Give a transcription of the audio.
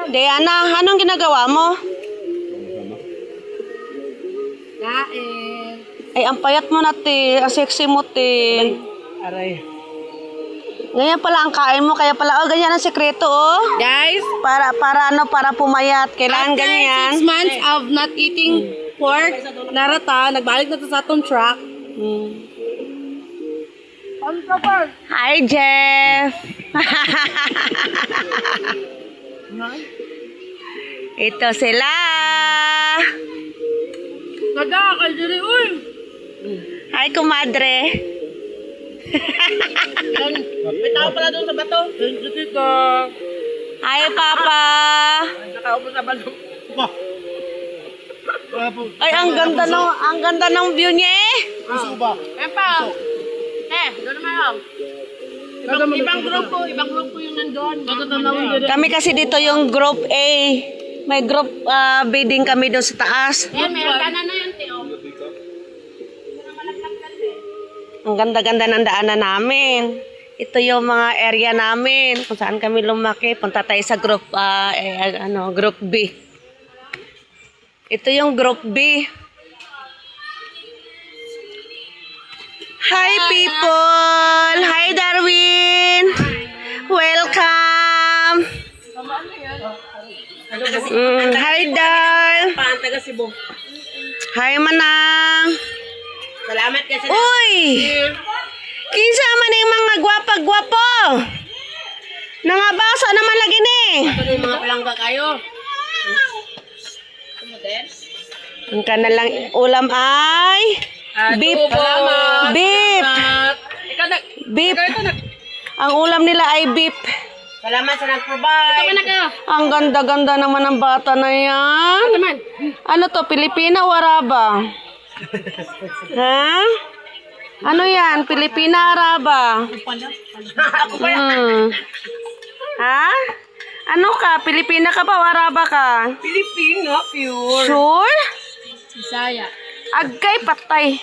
Diana, anong ginagawa mo? Kain. Ay, ang payat mo na, te. Ang sexy mo, te. Aray. Ganyan pala ang kain mo. Kaya pala, oh, ganyan ang sekreto, oh. Guys, Para pumayat. Kailangan after ganyan. 6 months of not eating pork, narata, nagbalik na to sa atong truck. Ano ka pa? Hi, Jeff. Ito sila. Kada, kaldiri, uy! Hi, kumadre. May tao pala doon sa bato. Thank you, tita. Hi, Papa. Nakaupo sa bato. Ay, ang ganda ng view niya, eh. Ayan pa. Doon naman ako. Ibang grupo yung nandun. Kami kasi dito yung group A. May group B din kami doon sa taas. Ayan, meron ka na yun, Teo. Ang ganda-ganda ng daanan namin. Ito yung mga area namin kung saan kami lumaki. Punta tayo sa group group B. Ito yung group B. Hi people! Hi Darwin! Welcome! Hi Dar! Paan, taga Cebu. Hi Manang! Salamat kasi. Uy! Kinsa man yung mga gwapa-gwapo? Nangabasa naman lagi ni. Ito yung mga palangga kayo. Ang kanalang ulam ay beef. Salamat. Beef. Ikaw na. Beef. Ang ulam nila ay beef. Salamat sa nag-provide. Ito na kayo. Ang ganda-ganda naman ng bata na yan. Naman. Ano to? Pilipina o Araba? Ha? Ano yan? Pilipina, Araba? Ha? Ano ka? Pilipina ka ba o Araba ka? Pilipino, pure. Sure? Bisaya. Agkay patay.